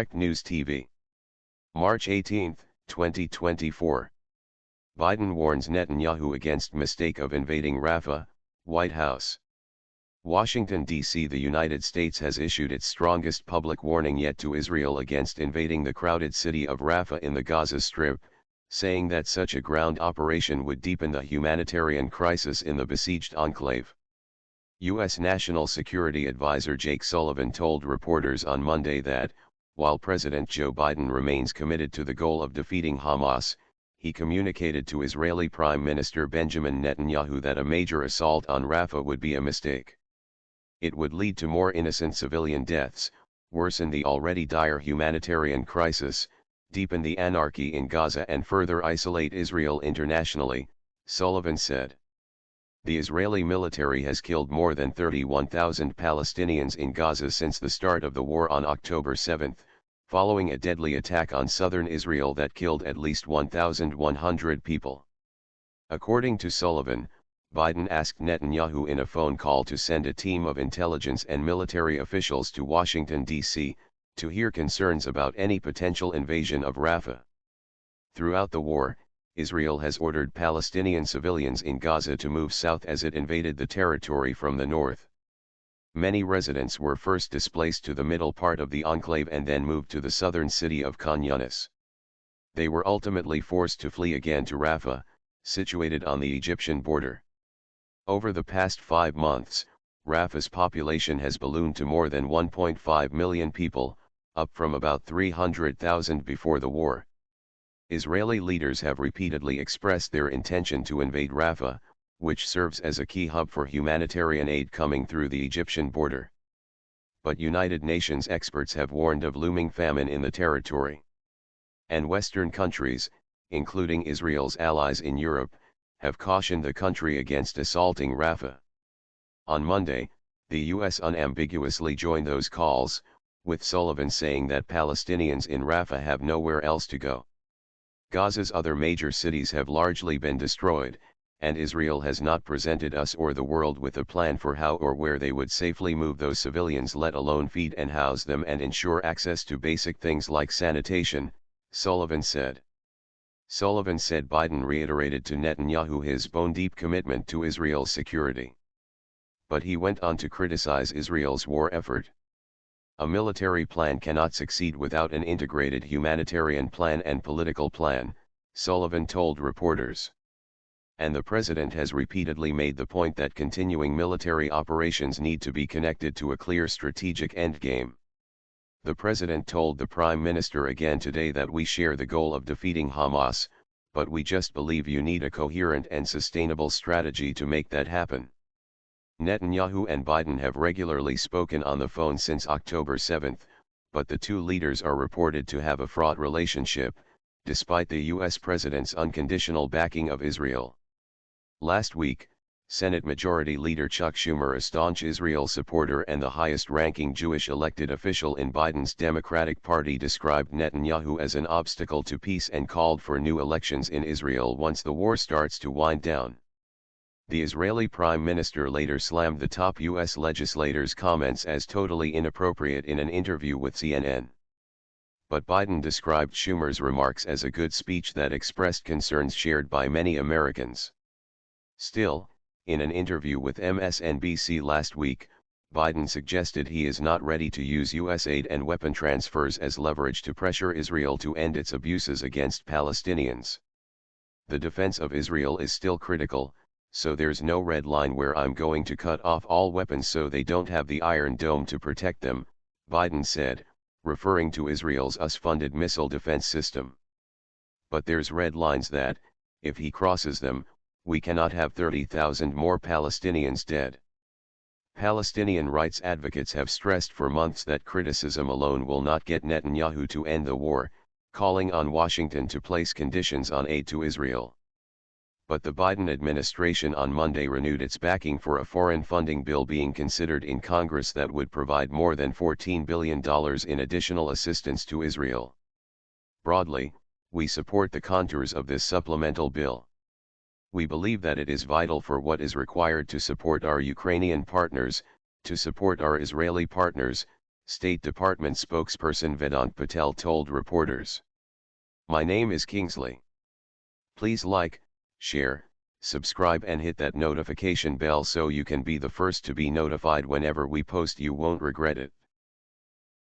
Direct News TV. March 18, 2024. Biden warns Netanyahu against mistake of invading Rafah, White House. Washington, D.C. The United States has issued its strongest public warning yet to Israel against invading the crowded city of Rafah in the Gaza Strip, saying that such a ground operation would deepen the humanitarian crisis in the besieged enclave. U.S. National Security Advisor Jake Sullivan told reporters on Monday that, while President Joe Biden remains committed to the goal of defeating Hamas, he communicated to Israeli Prime Minister Benjamin Netanyahu that a major assault on Rafah would be a mistake. It would lead to more innocent civilian deaths, worsen the already dire humanitarian crisis, deepen the anarchy in Gaza and further isolate Israel internationally, Sullivan said. The Israeli military has killed more than 31,000 Palestinians in Gaza since the start of the war on October 7, following a deadly attack on southern Israel that killed at least 1,100 people. According to Sullivan, Biden asked Netanyahu in a phone call to send a team of intelligence and military officials to Washington, D.C., to hear concerns about any potential invasion of Rafah. Throughout the war, Israel has ordered Palestinian civilians in Gaza to move south as it invaded the territory from the north. Many residents were first displaced to the middle part of the enclave and then moved to the southern city of Khan Yunis. They were ultimately forced to flee again to Rafah, situated on the Egyptian border. Over the past 5 months, Rafah's population has ballooned to more than 1.5 million people, up from about 300,000 before the war. Israeli leaders have repeatedly expressed their intention to invade Rafah, which serves as a key hub for humanitarian aid coming through the Egyptian border. But United Nations experts have warned of looming famine in the territory. And Western countries, including Israel's allies in Europe, have cautioned the country against assaulting Rafah. On Monday, the U.S. unambiguously joined those calls, with Sullivan saying that Palestinians in Rafah have nowhere else to go. Gaza's other major cities have largely been destroyed, and Israel has not presented us or the world with a plan for how or where they would safely move those civilians, let alone feed and house them and ensure access to basic things like sanitation, Sullivan said. Sullivan said Biden reiterated to Netanyahu his bone-deep commitment to Israel's security. But he went on to criticize Israel's war effort. A military plan cannot succeed without an integrated humanitarian plan and political plan, Sullivan told reporters. And the president has repeatedly made the point that continuing military operations need to be connected to a clear strategic endgame. The president told the prime minister again today that we share the goal of defeating Hamas, but we just believe you need a coherent and sustainable strategy to make that happen. Netanyahu and Biden have regularly spoken on the phone since October 7, but the two leaders are reported to have a fraught relationship, despite the U.S. president's unconditional backing of Israel. Last week, Senate Majority Leader Chuck Schumer, a staunch Israel supporter and the highest-ranking Jewish elected official in Biden's Democratic Party, described Netanyahu as an obstacle to peace and called for new elections in Israel once the war starts to wind down. The Israeli Prime Minister later slammed the top U.S. legislator's comments as totally inappropriate in an interview with CNN. But Biden described Schumer's remarks as a good speech that expressed concerns shared by many Americans. Still, in an interview with MSNBC last week, Biden suggested he is not ready to use U.S. aid and weapon transfers as leverage to pressure Israel to end its abuses against Palestinians. The defense of Israel is still critical, so there's no red line where I'm going to cut off all weapons so they don't have the Iron Dome to protect them, Biden said, referring to Israel's US-funded missile defense system. But there's red lines that, if he crosses them, we cannot have 30,000 more Palestinians dead. Palestinian rights advocates have stressed for months that criticism alone will not get Netanyahu to end the war, calling on Washington to place conditions on aid to Israel. But the Biden administration on Monday renewed its backing for a foreign funding bill being considered in Congress that would provide more than $14 billion in additional assistance to Israel. Broadly, we support the contours of this supplemental bill. We believe that it is vital for what is required to support our Ukrainian partners, to support our Israeli partners, State Department spokesperson Vedant Patel told reporters. My name is Kingsley. Please like, share, subscribe and hit that notification bell so you can be the first to be notified whenever we post. You won't regret it.